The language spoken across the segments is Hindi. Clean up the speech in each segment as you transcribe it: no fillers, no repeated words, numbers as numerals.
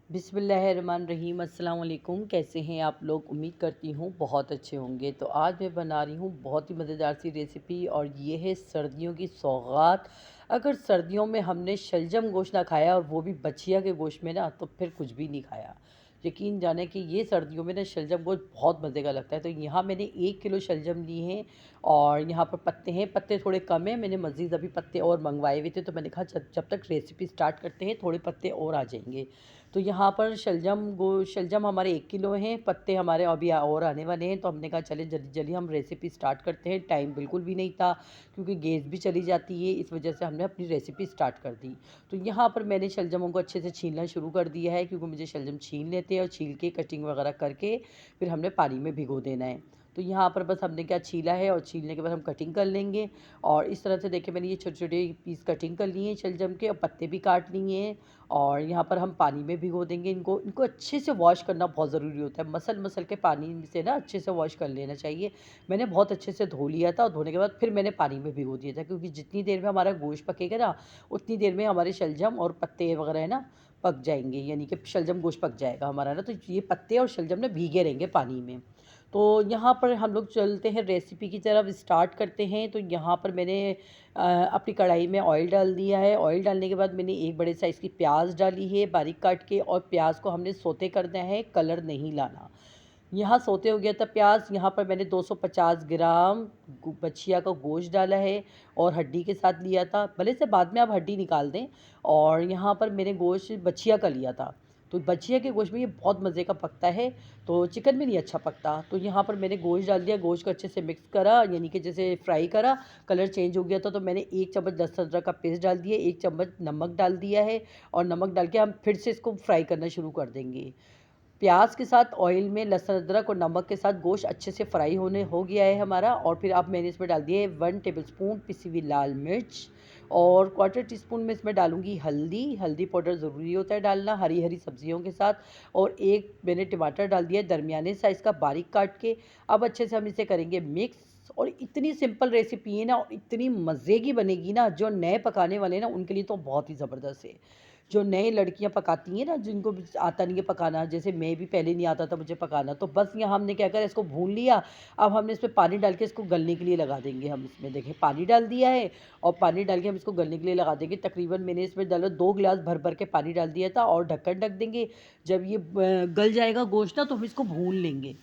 बिस्मिल्लाहिर्रहमानिर्रहीम। अस्सलाम वालेकुम। कैसे हैं आप लोग? उम्मीद करती हूँ बहुत अच्छे होंगे। तो आज मैं बना रही हूँ बहुत ही मज़ेदार सी रेसिपी और ये है सर्दियों की सौगात। अगर सर्दियों में हमने शलजम गोश्त ना खाया और वो भी बछिया के गोश्त में ना, तो फिर कुछ भी नहीं खाया। यकीन जाने कि ये सर्दियों में ना शलजम गोश्त बहुत मज़े का लगता है। तो यहाँ मैंने 1 किलो शलजम ली हैं और यहाँ पर पत्ते हैं, पत्ते थोड़े कम हैं। मैंने मज़ीद अभी पत्ते और मंगवाए हुए थे, तो मैंने कहा जब जब तक रेसिपी स्टार्ट करते हैं थोड़े पत्ते और आ जाएंगे। तो यहाँ पर शलजम हमारे 1 किलो हैं, पत्ते हमारे अभी और आने वाले हैं। तो हमने कहा चले जल्दी जल्दी हम रेसिपी स्टार्ट करते हैं। टाइम बिल्कुल भी नहीं था क्योंकि गैस भी चली जाती है, इस वजह से हमने अपनी रेसिपी स्टार्ट कर दी। तो यहाँ पर मैंने शलजमों को अच्छे से छीलना शुरू कर दिया है, क्योंकि मुझे शलजम छील लेते हैं और छील के कटिंग वगैरह करके फिर हमने पानी में भिगो देना है। तो यहाँ पर बस हमने क्या छीला है और छीलने के बाद हम कटिंग कर लेंगे। और इस तरह से देखिए मैंने ये छोटे छोटे पीस कटिंग कर लिए हैं शलजम के, और पत्ते भी काट लिए हैं। और यहाँ पर हम पानी में भिगो देंगे इनको। इनको अच्छे से वॉश करना बहुत ज़रूरी होता है, मसल मसल के पानी से ना अच्छे से वॉश कर लेना चाहिए। मैंने बहुत अच्छे से धो लिया था और धोने के बाद फिर मैंने पानी में भिगो दिया था, क्योंकि जितनी देर में हमारा गोश्त पकेगा ना, उतनी देर में हमारे शलजम और पत्ते वगैरह है ना पक जाएंगे, यानी कि शलजम गोश्त पक जाएगा हमारा ना। तो ये पत्ते और शलजम ना भीगे रहेंगे पानी में। तो यहाँ पर हम लोग चलते हैं रेसिपी की तरफ, स्टार्ट करते हैं। तो यहाँ पर मैंने अपनी कढ़ाई में ऑयल डाल दिया है। ऑयल डालने के बाद मैंने एक बड़े साइज़ की प्याज डाली है बारीक काट के, और प्याज को हमने सोते करना है, कलर नहीं लाना। यहाँ सोते हो गया था प्याज। यहाँ पर मैंने 250 ग्राम बछिया का गोश्त डाला है और हड्डी के साथ लिया था, भले से बाद में आप हड्डी निकाल दें। और यहाँ पर मैंने गोश्त बछिया का लिया था। तो बछिया के गोश्त में ये बहुत मज़े का पकता है, तो चिकन में नहीं अच्छा पकता। तो यहाँ पर मैंने गोश्त डाल दिया, गोश्त को अच्छे से मिक्स करा, यानी कि जैसे फ्राई करा। कलर चेंज हो गया था तो मैंने 1 चम्मच लहसुन अदरक का पेस्ट डाल दिया, 1 चम्मच नमक डाल दिया है। और नमक डाल के हम फिर से इसको फ्राई करना शुरू कर देंगे। प्याज के साथ ऑयल में लहसुन अदरक और नमक के साथ गोश्त अच्छे से फ्राई होने हो गया है हमारा। और फिर अब मैंने इसमें डाल दिया है 1 टेबलस्पून पिसी हुई लाल मिर्च, और क्वार्टर टी स्पून में इसमें डालूंगी हल्दी। हल्दी पाउडर ज़रूरी होता है डालना हरी हरी सब्जियों के साथ। और एक मैंने टमाटर डाल दिया है दरमियाने साइज़ का बारीक काट के। अब अच्छे से हम इसे करेंगे मिक्स। और इतनी सिंपल रेसिपी है ना, और इतनी मज़े की बनेगी ना, जो नए पकाने वाले हैं ना उनके लिए तो बहुत ही ज़बरदस्त है। जो नई लड़कियां पकाती हैं ना, जिनको आता नहीं है पकाना, जैसे मैं भी पहले नहीं आता था मुझे पकाना, तो बस यहाँ हमने क्या करा, इसको भून लिया। अब हमने इसमें पानी डाल के इसको गलने के लिए लगा देंगे। हम इसमें देखें पानी डाल दिया है, और पानी डाल के हम इसको गलने के लिए लगा देंगे। तकरीबन मैंने इसमें डाला 2 गिलास भर भर के पानी डाल दिया था, और ढक्कन ढक देंगे। जब ये गल जाएगा गोश्त ना, तो हम इसको भून लेंगे।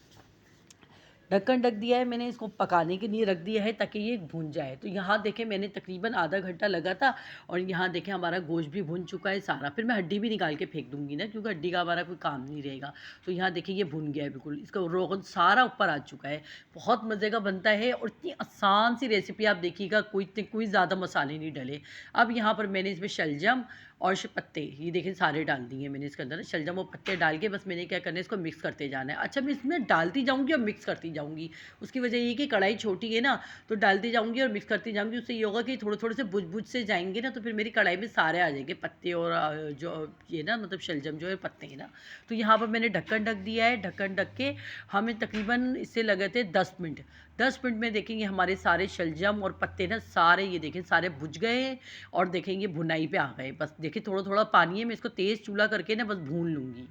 ढक्कन ढक दिया है मैंने, इसको पकाने के लिए रख दिया है ताकि ये भून जाए। तो यहाँ देखें मैंने तकरीबन आधा घंटा लगा था, और यहाँ देखें हमारा गोश्त भी भून चुका है सारा। फिर मैं हड्डी भी निकाल के फेंक दूंगी ना, क्योंकि हड्डी का हमारा कोई काम नहीं रहेगा। तो यहाँ देखिए ये भून गया है बिल्कुल, इसका रोगन सारा ऊपर आ चुका है। बहुत मज़े का बनता है और इतनी आसान सी रेसिपी, आप देखिएगा कोई ज़्यादा मसाले नहीं डले। अब यहाँ पर मैंने इसमें शलजम और पत्ते, ये देखिए सारे डाल दिए मैंने इसके अंदर। शलजम और पत्ते डाल के बस मैंने क्या करना है, इसको मिक्स करते जाना है। अच्छा, मैं इसमें डालती जाऊंगी और मिक्स करती जाऊंगी। उसकी वजह ये कि कढ़ाई छोटी है ना, तो डालती जाऊंगी और मिक्स करती जाऊंगी। उससे ये होगा कि थोड़े थोड़े से बुझ बुझ से जाएंगे ना, तो फिर मेरी कढ़ाई में सारे आ जाएंगे पत्ते और जो ये ना मतलब शलजम जो है पत्ते हैं ना। तो यहाँ पर मैंने ढक्कन ढक दिया है। ढक्कन ढक के हमें तकरीबन इससे लगे थे 10 मिनट। 10 मिनट में देखेंगे हमारे सारे शलजम और पत्ते ना सारे, ये देखें सारे बुझ गए हैं। और देखेंगे भुनाई पे आ गए। बस देखिए थोड़ा थोड़ा पानी है, मैं इसको तेज़ चूल्हा करके ना बस भून लूँगी।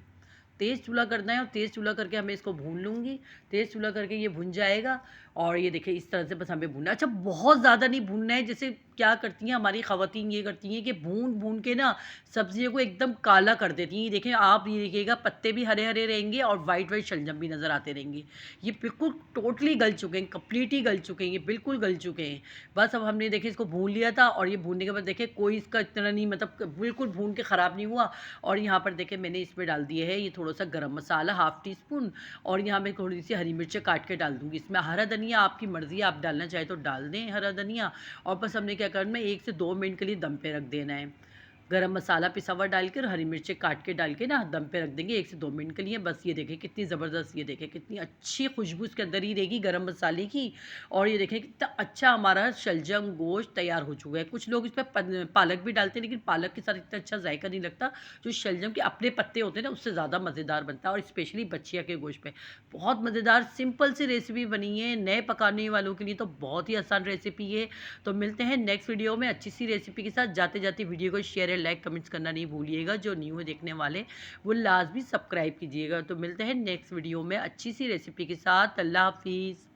तेज़ चूल्हा करना है और तेज़ चूल्हा करके हमें इसको भून लूँगी। तेज़ चूल्हा करके ये भुन जाएगा। और ये देखिए इस तरह से बस हमें भूनना है। अच्छा, बहुत ज़्यादा नहीं भूनना है। जैसे क्या करती हैं हमारी ख़वातीन, ये करती हैं कि भून भून के ना सब्जियों को एकदम काला कर देती हैं। ये देखें आप, ये देखिएगा पत्ते भी हरे हरे रहेंगे और वाइट वाइट शलजम भी नज़र आते रहेंगे। ये बिल्कुल टोटली गल चुके हैं, कम्प्लीटली गल चुके हैं, ये बिल्कुल गल चुके हैं। बस अब हमने देखे इसको भून लिया था, और ये भूनने के बाद देखे कोई इसका इतना नहीं, मतलब बिल्कुल भून के ख़राब नहीं हुआ। और यहाँ पर देखे मैंने इसमें डाल दिए है ये थोड़ा सा गरम मसाला, हाफ़ टी स्पून। और यहाँ मैं थोड़ी सी हरी मिर्चें काट के डाल दूँगी इसमें। हरा धनिया आपकी मर्ज़ी है, आप डालना चाहे तो डाल दें हरा धनिया। और बस हमने क्या करना है, 1 से 2 मिनट के लिए दम पे रख देना है। गरम मसाला पिसा हुआ डाल के और हरी मिर्चें काट के डाल के ना दम पे रख देंगे 1 से 2 मिनट के लिए। बस ये देखें कितनी ज़बरदस्त, ये देखें कितनी अच्छी खुशबू इसके अंदर ही रहेगी गरम मसाले की। और ये देखें कितना अच्छा हमारा शलजम गोश्त तैयार हो चुका है। कुछ लोग इस पर पालक भी डालते हैं, लेकिन पालक के साथ इतना अच्छा जायका नहीं लगता। जो शलजम के अपने पत्ते होते हैं ना, उससे ज़्यादा मज़ेदार बनता है। और स्पेशली बछिया के गोश्त पे बहुत मज़ेदार सिंपल सी रेसिपी बनी है। नए पकाने वालों के लिए तो बहुत ही आसान रेसिपी है। तो मिलते हैं नेक्स्ट वीडियो में अच्छी सी रेसिपी के साथ। जाते जाते वीडियो को शेयर शेयर लाइक कमेंट्स करना नहीं भूलिएगा। जो न्यू है देखने वाले वो लाजमी सब्सक्राइब कीजिएगा। तो मिलते हैं नेक्स्ट वीडियो में अच्छी सी रेसिपी के साथ। अल्लाह हाफिज़।